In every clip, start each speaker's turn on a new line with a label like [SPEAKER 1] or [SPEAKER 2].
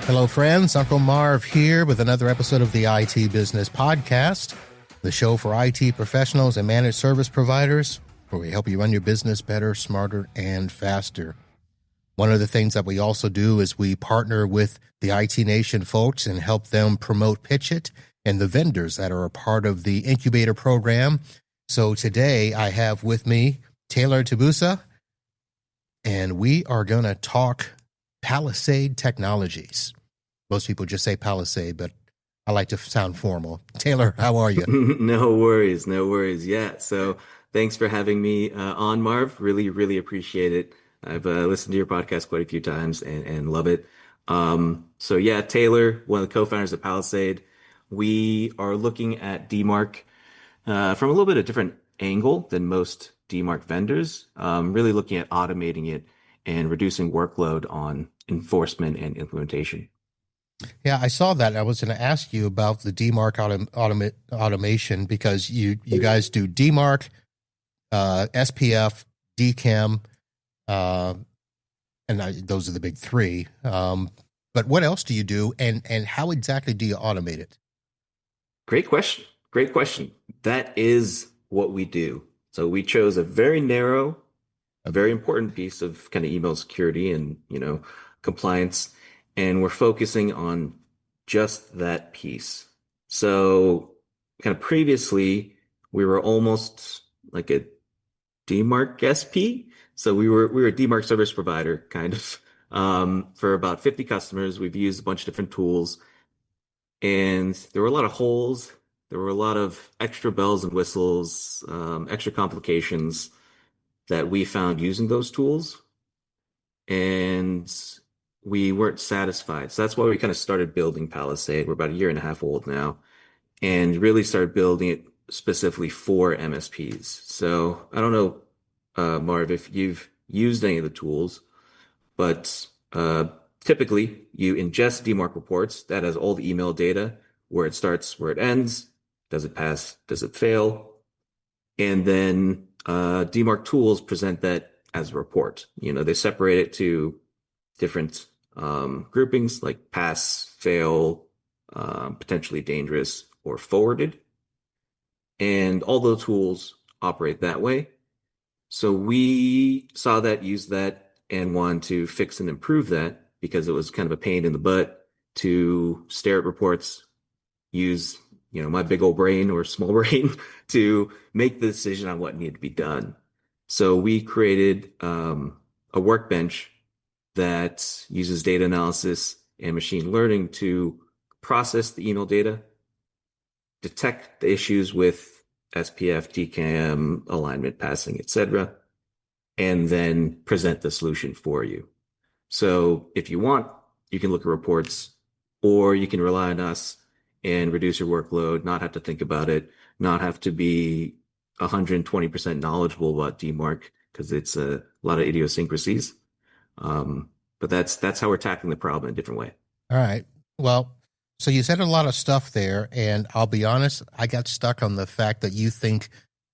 [SPEAKER 1] Hello, friends. Uncle Marv here with another episode of the IT Business Podcast, the show for IT professionals and managed service providers, where we help you run your business better, smarter, and faster. One of the things that we also do is we partner with the IT Nation folks and help them promote Pitch It and the vendors that are a part of the incubator program. So today I have with me Taylor Tabusa, and we are going to talk Palisade Technologies. Most people just say Palisade, but I like to sound formal. Taylor, how are you?
[SPEAKER 2] No worries, no worries. Yeah, so thanks for having me on, Marv. Really, really appreciate it. I've listened to your podcast quite a few times and love it. So yeah, Taylor, one of the co-founders of Palisade. We are looking at DMARC from a little bit of different angle than most DMARC vendors. Really looking at automating it and reducing workload on enforcement and implementation.
[SPEAKER 1] Yeah, I saw that. I was going to ask you about the DMARC automation because you guys do DMARC, SPF, DKIM, those are the big three. But what else do you do, and how exactly do you automate it?
[SPEAKER 2] Great question. Great question. That is what we do. So we chose a very narrow, a very important piece of kind of email security and, compliance, and we're focusing on just that piece. So kind of previously we were almost like a DMARC SP. So we were a DMARC service provider kind of for about 50 customers. We've used a bunch of different tools, and there were a lot of holes. There were a lot of extra bells and whistles, extra complications that we found using those tools, and we weren't satisfied. So that's why we kind of started building Palisade. We're about a year and a half old now, and really started building it specifically for MSPs. So I don't know, Marv, if you've used any of the tools, but typically you ingest DMARC reports that has all the email data, where it starts, where it ends, does it pass, does it fail? And then DMARC tools present that as a report. They separate it to different groupings like pass, fail, potentially dangerous, or forwarded. And all those tools operate that way. So we saw that, used that, and wanted to fix and improve that because it was kind of a pain in the butt to stare at reports, use my big old brain or small brain to make the decision on what needed to be done. So we created a workbench that uses data analysis and machine learning to process the email data, detect the issues with SPF, DKIM, alignment, passing, etc., and then present the solution for you. So if you want, you can look at reports, or you can rely on us and reduce your workload, not have to think about it, not have to be 120% knowledgeable about DMARC because it's a lot of idiosyncrasies. But that's how we're tackling the problem in a different way.
[SPEAKER 1] All right. Well, so you said a lot of stuff there, and I'll be honest, I got stuck on the fact that you think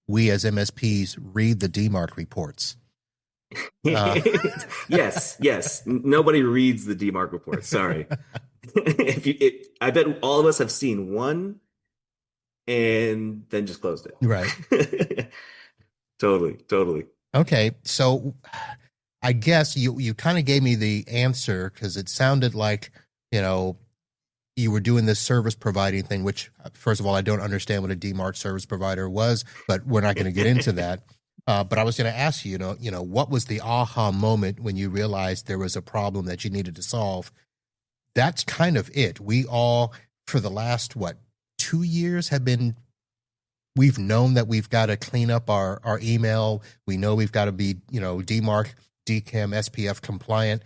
[SPEAKER 1] we as MSPs read the DMARC reports.
[SPEAKER 2] Yes. Nobody reads the DMARC report. Sorry. I bet all of us have seen one and then just closed it.
[SPEAKER 1] Right.
[SPEAKER 2] Totally.
[SPEAKER 1] Okay. So I guess you kind of gave me the answer because it sounded like, you were doing this service providing thing, which, first of all, I don't understand what a DMARC service provider was, but we're not going to get into that. But I was going to ask you, what was the aha moment when you realized there was a problem that you needed to solve? That's kind of it. We all, for the last, 2 years we've known that we've got to clean up our email. We know we've got to be, DMARC, DKIM, SPF compliant.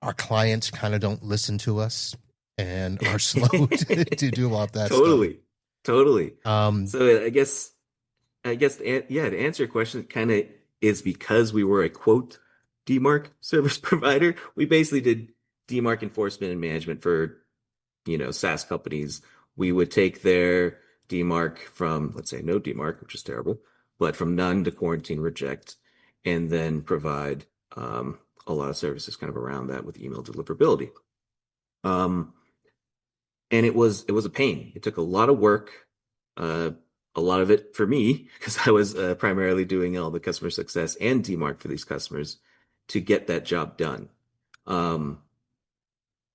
[SPEAKER 1] Our clients kind of don't listen to us and are slow to do all that
[SPEAKER 2] stuff. Totally. So I guess, yeah, to answer your question, kind of is because we were a quote DMARC service provider. We basically did DMARC enforcement and management for, SaaS companies. We would take their DMARC from, let's say, no DMARC, which is terrible, but from none to quarantine reject, and then provide a lot of services kind of around that with email deliverability. Um, and it was a pain. It took a lot of work, uh, a lot of it for me because I was primarily doing all the customer success and DMARC for these customers to get that job done. Um,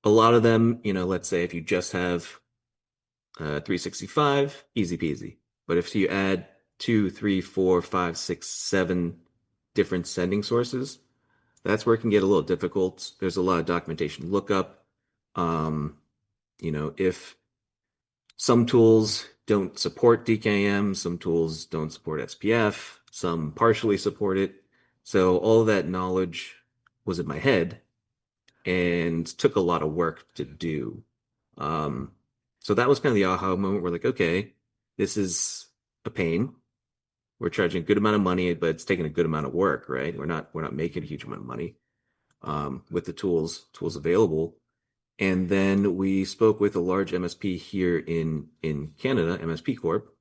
[SPEAKER 2] a lot of them, let's say if you just have 365, easy peasy. But if you add two, three, four, five, six, seven different sending sources, that's where it can get a little difficult. There's a lot of documentation lookup. Um, if some tools don't support DKIM, some tools don't support SPF, some partially support it. So all of that knowledge was in my head and took a lot of work to do. Um, so that was kind of the aha moment. We're like, okay, this is a pain. We're charging a good amount of money, but it's taking a good amount of work, right? We're not making a huge amount of money with the tools available. And then we spoke with a large MSP here in Canada, MSP Corp,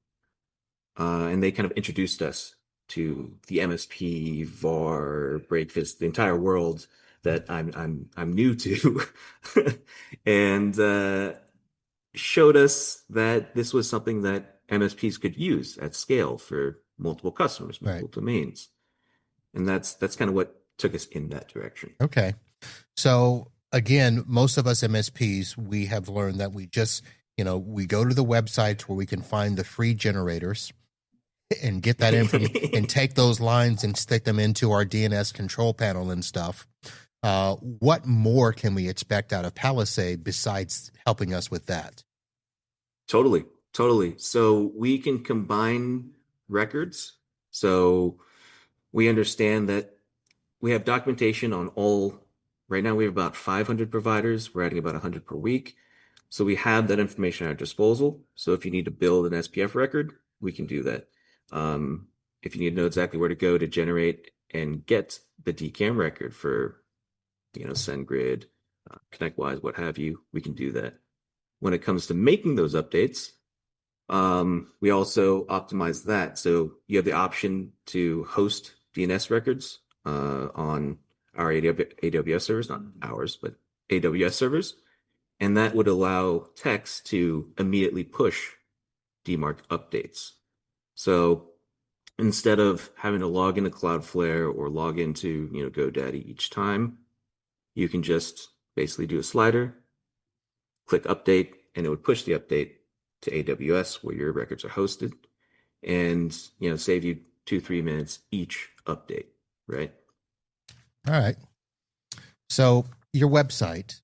[SPEAKER 2] and they kind of introduced us to the MSP, VAR, breakfast, the entire world that I'm new to, and showed us that this was something that MSPs could use at scale for multiple customers,
[SPEAKER 1] Right.
[SPEAKER 2] multiple domains, and that's kind of what took us in that direction.
[SPEAKER 1] Okay. So again, most of us MSPs, we have learned that we just, we go to the websites where we can find the free generators and get that information and take those lines and stick them into our DNS control panel and stuff. What more can we expect out of Palisade besides helping us with that?
[SPEAKER 2] Totally, totally. So we can combine records. So we understand that we have documentation on all. Right now, we have about 500 providers. We're adding about 100 per week. So we have that information at our disposal. So if you need to build an SPF record, we can do that. If you need to know exactly where to go to generate and get the DKIM record for, SendGrid, ConnectWise, what have you, we can do that. When it comes to making those updates, we also optimize that. So you have the option to host DNS records on our AWS servers, not ours, but AWS servers. And that would allow techs to immediately push DMARC updates. So instead of having to log into Cloudflare or log into, GoDaddy each time, you can just basically do a slider, click update, and it would push the update to AWS where your records are hosted and, save you 2-3 minutes each update, right?
[SPEAKER 1] All right. So your website,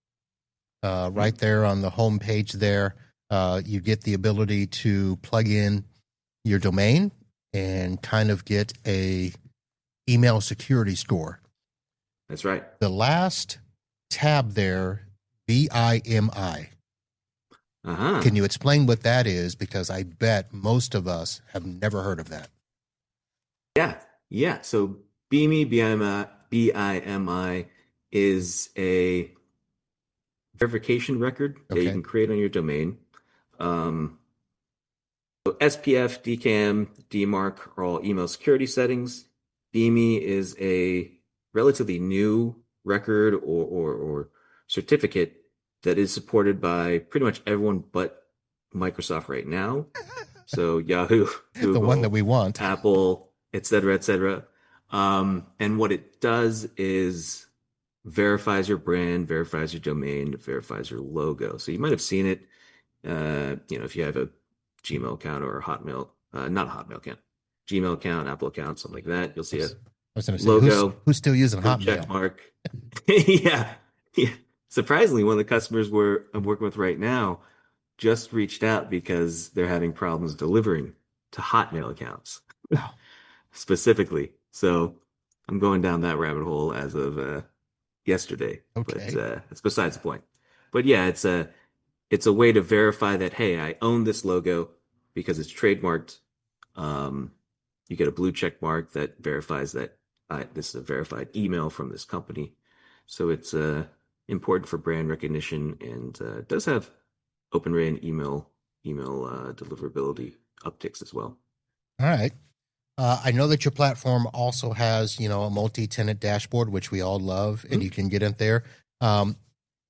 [SPEAKER 1] right there on the home page there, you get the ability to plug in your domain and kind of get a email security score.
[SPEAKER 2] That's right.
[SPEAKER 1] The last tab there, BIMI.
[SPEAKER 2] Uh-huh.
[SPEAKER 1] Can you explain what that is? Because I bet most of us have never heard of that.
[SPEAKER 2] Yeah. So BIMI is a verification record that you can create on your domain. So SPF, DKIM, DMARC are all email security settings. BIMI is a relatively new record or certificate that is supported by pretty much everyone but Microsoft right now. So Yahoo, Google,
[SPEAKER 1] the one that we want,
[SPEAKER 2] Apple, et cetera, et cetera. And what it does is verifies your brand, verifies your domain, verifies your logo. So you might have seen it, if you have a Gmail account or a Hotmail, not a Hotmail account, Gmail account, Apple account, something like that. You'll see a logo.
[SPEAKER 1] Who's still using Hotmail?
[SPEAKER 2] Check mark. Yeah. Surprisingly, one of the customers I'm working with right now just reached out because they're having problems delivering to Hotmail accounts specifically. So I'm going down that rabbit hole as of yesterday.
[SPEAKER 1] Okay.
[SPEAKER 2] But it's besides the point. But yeah, it's a way to verify that, hey, I own this logo because it's trademarked. You get a blue check mark that verifies that this is a verified email from this company. So it's important for brand recognition and does have Open RAN email deliverability upticks as well.
[SPEAKER 1] All right. I know that your platform also has, a multi-tenant dashboard, which we all love, and you can get in there.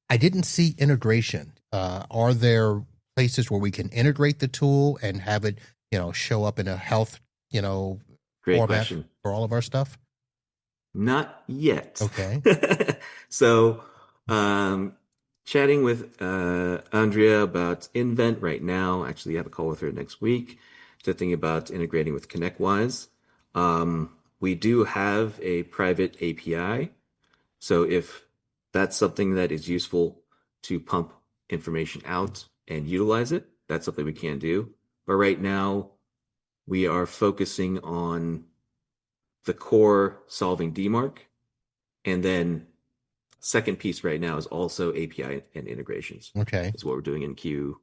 [SPEAKER 1] I didn't see integration. Are there places where we can integrate the tool and have it, show up in a health, you know,
[SPEAKER 2] Great
[SPEAKER 1] format
[SPEAKER 2] question.
[SPEAKER 1] for all of our stuff?
[SPEAKER 2] Not yet.
[SPEAKER 1] Okay.
[SPEAKER 2] So, um, chatting with Andrea about Invent right now. Actually, I have a call with her next week to think about integrating with ConnectWise. We do have a private API. So if that's something that is useful to pump information out and utilize it, that's something we can do. But right now, we are focusing on the core solving DMARC. And then second piece right now is also API and integrations.
[SPEAKER 1] Okay.
[SPEAKER 2] Is what we're doing in Q3,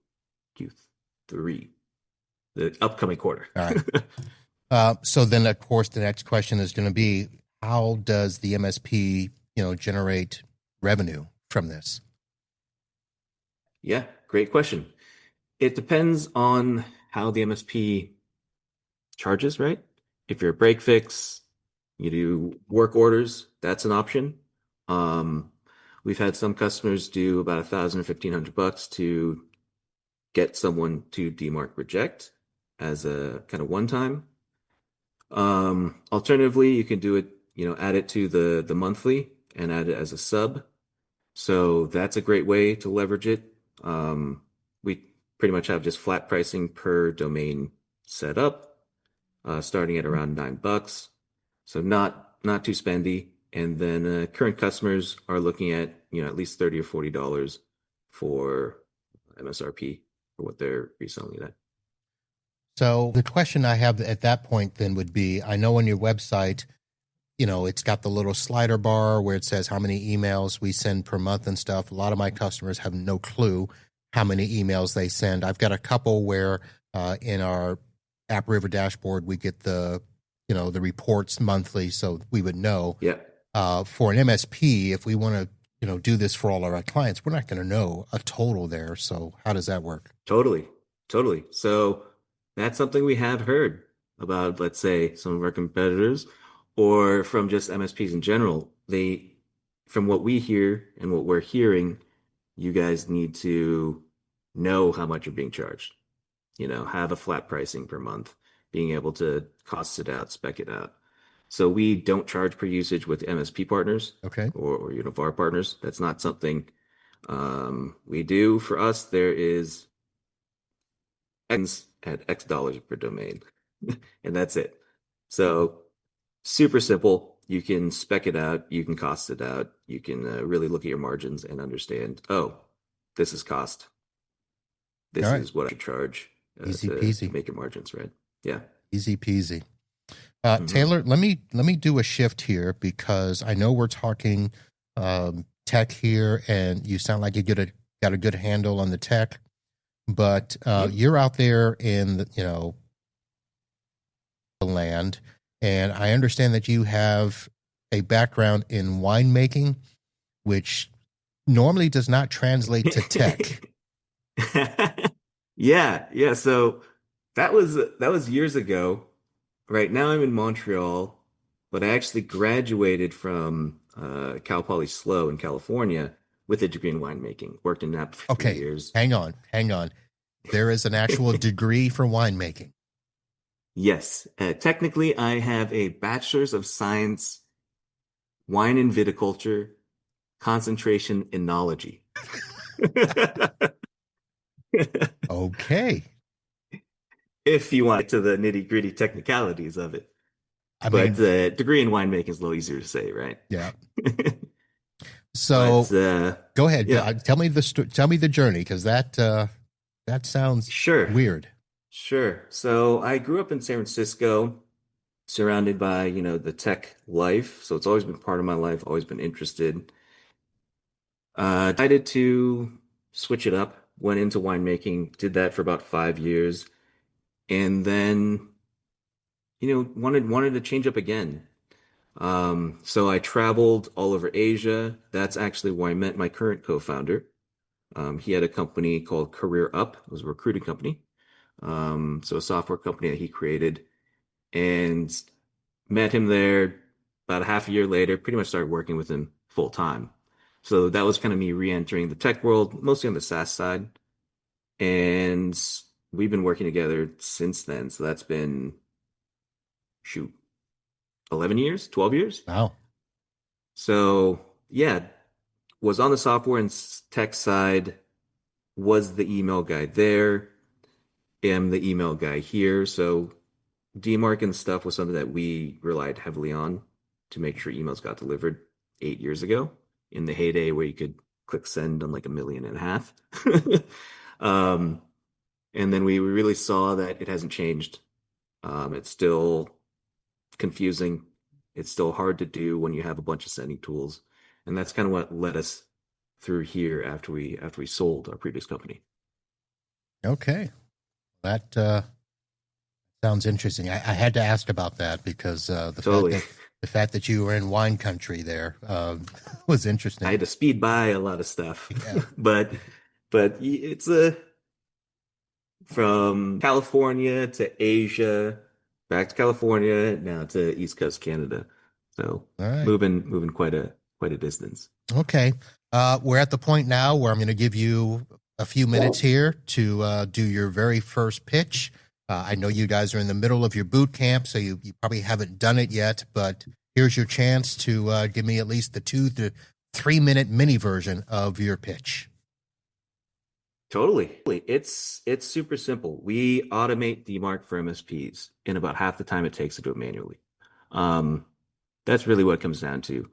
[SPEAKER 2] the upcoming quarter.
[SPEAKER 1] All right. So then, of course, the next question is going to be, how does the MSP, generate revenue from this?
[SPEAKER 2] Yeah, great question. It depends on how the MSP charges, right? If you're a break fix, you do work orders, that's an option. Um, we've had some customers do about 1,000 or 1,500 bucks to get someone to DMARC reject as a kind of one time. Alternatively, you can do it, add it to the monthly and add it as a sub. So that's a great way to leverage it. We pretty much have just flat pricing per domain set up, starting at around $9. So not too spendy. And then current customers are looking at, at least $30 or $40 for MSRP for what they're reselling it at.
[SPEAKER 1] So the question I have at that point then would be, I know on your website, it's got the little slider bar where it says how many emails we send per month and stuff. A lot of my customers have no clue how many emails they send. I've got a couple where in our AppRiver dashboard, we get the reports monthly, so we would know.
[SPEAKER 2] Yeah.
[SPEAKER 1] For an MSP, if we want to, do this for all of our clients, we're not going to know a total there. So how does that work?
[SPEAKER 2] Totally. Totally. So that's something we have heard about, let's say, some of our competitors or from just MSPs in general. From what we hear and what we're hearing, you guys need to know how much you're being charged. Have a flat pricing per month, being able to cost it out, spec it out. So we don't charge per usage with MSP partners,
[SPEAKER 1] Okay.
[SPEAKER 2] or VAR partners. That's not something we do. For us, there is X at X dollars per domain, and that's it. So super simple. You can spec it out, you can cost it out, you can really look at your margins and understand, oh, this is cost. This
[SPEAKER 1] All right.
[SPEAKER 2] is what I charge
[SPEAKER 1] Easy
[SPEAKER 2] to
[SPEAKER 1] peasy.
[SPEAKER 2] make your margins, right? Yeah.
[SPEAKER 1] Easy peasy. Taylor, let me do a shift here because I know we're talking tech here, and you sound like got a good handle on the tech, but you're out there in the land, and I understand that you have a background in winemaking, which normally does not translate to tech.
[SPEAKER 2] Yeah. So that was years ago. Right now I'm in Montreal, but I actually graduated from Cal Poly SLO in California with a degree in winemaking. Worked in that for 3
[SPEAKER 1] Okay,
[SPEAKER 2] years.
[SPEAKER 1] hang on. There is an actual degree for winemaking.
[SPEAKER 2] Yes, technically I have a Bachelor's of Science, Wine and Viticulture, concentration in enology.
[SPEAKER 1] Okay.
[SPEAKER 2] If you want to the nitty-gritty technicalities of it.
[SPEAKER 1] I
[SPEAKER 2] But
[SPEAKER 1] mean,
[SPEAKER 2] degree in winemaking is a little easier to say, right?
[SPEAKER 1] yeah. So go ahead.
[SPEAKER 2] Yeah,
[SPEAKER 1] Tell me the journey, because that sounds
[SPEAKER 2] sure,
[SPEAKER 1] weird.
[SPEAKER 2] sure. So I grew up in San Francisco, surrounded by, the tech life. So it's always been part of my life, always been interested. Decided to switch it up, went into winemaking, did that for about 5 years, and then, wanted to change up again. So I traveled all over Asia. That's actually where I met my current co-founder. He had a company called Career Up. It was a recruiting company. So a software company that he created, and met him there about a half a year later, pretty much started working with him full time. So that was kind of me re-entering the tech world, mostly on the SaaS side. And we've been working together since then. So that's been, shoot, 11 years, 12 years.
[SPEAKER 1] Wow.
[SPEAKER 2] So yeah, was on the software and tech side, was the email guy there, am the email guy here. So DMARC and stuff was something that we relied heavily on to make sure emails got delivered 8 years ago in the heyday where you could click send on like 1.5 million. And then we really saw that it hasn't changed. It's still confusing. It's still hard to do when you have a bunch of sending tools. And that's kind of what led us through here after we sold our previous company.
[SPEAKER 1] Okay. That sounds interesting. I had to ask about that because the fact that you were in wine country there was interesting.
[SPEAKER 2] I had to speed by a lot of stuff,
[SPEAKER 1] yeah.
[SPEAKER 2] but it's from California to Asia, back to California, now to East Coast Canada. So
[SPEAKER 1] right.
[SPEAKER 2] moving quite a distance.
[SPEAKER 1] Okay. We're at the point now where I'm going to give you a few minutes here to do your very first pitch. I know you guys are in the middle of your boot camp, so you probably haven't done it yet, but here's your chance to give me at least the 2 to 3 minute mini version of your pitch.
[SPEAKER 2] Totally. It's super simple. We automate DMARC for MSPs in about half the time it takes to do it manually. That's really what it comes down to.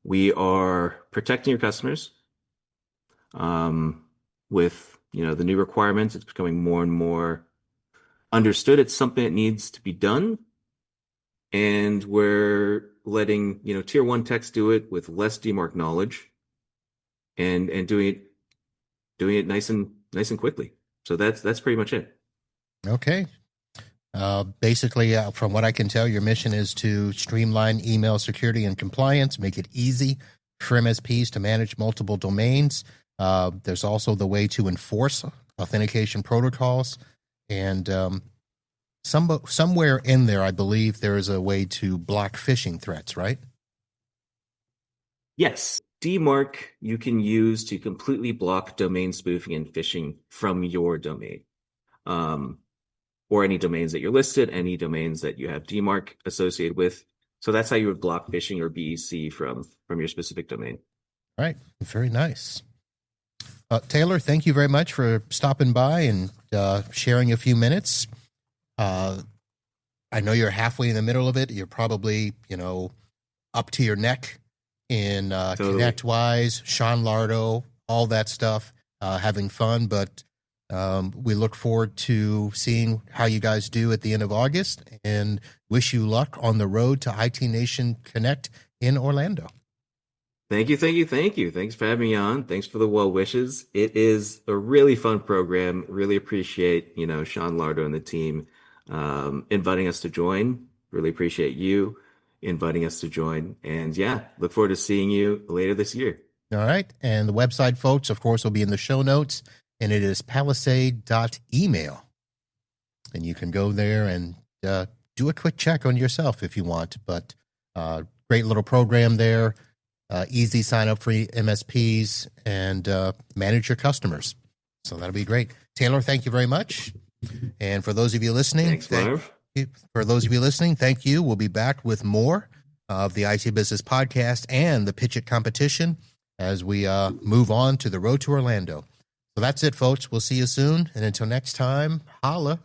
[SPEAKER 2] We are protecting your customers. With the new requirements, it's becoming more and more understood. It's something that needs to be done, and we're letting tier 1 techs do it with less DMARC knowledge, and doing it nice and quickly. So that's pretty much it.
[SPEAKER 1] Okay. Basically, from what I can tell, your mission is to streamline email security and compliance, make it easy for MSPs to manage multiple domains. There's also the way to enforce authentication protocols. And somewhere in there, I believe there is a way to block phishing threats, right?
[SPEAKER 2] Yes. DMARC you can use to completely block domain spoofing and phishing from your domain. Or any domains that you're listed, any domains that you have DMARC associated with. So that's how you would block phishing or BEC from your specific domain.
[SPEAKER 1] All right. Very nice. Taylor, thank you very much for stopping by and sharing a few minutes. I know you're halfway in the middle of it. You're probably, up to your neck in
[SPEAKER 2] Totally.
[SPEAKER 1] ConnectWise, Sean Lardo, all that stuff, having fun. But we look forward to seeing how you guys do at the end of August and wish you luck on the road to IT Nation Connect in Orlando.
[SPEAKER 2] Thank you. Thanks for having me on. Thanks for the well wishes. It is a really fun program. Really appreciate, Sean Lardo and the team inviting us to join. Really appreciate you inviting us to join. And yeah, look forward to seeing you later this year.
[SPEAKER 1] All right. And the website, folks, of course, will be in the show notes. And it is palisade.email. And you can go there and do a quick check on yourself if you want. But great little program there. Easy sign up for MSPs and manage your customers. So that'll be great. Taylor, thank you very much. And for those of you listening,
[SPEAKER 2] Thanks, Marv.
[SPEAKER 1] Thank you. We'll be back with more of the IT Business Podcast and the Pitch It competition as we move on to the road to Orlando. So that's it, folks. We'll see you soon. And until next time, holla.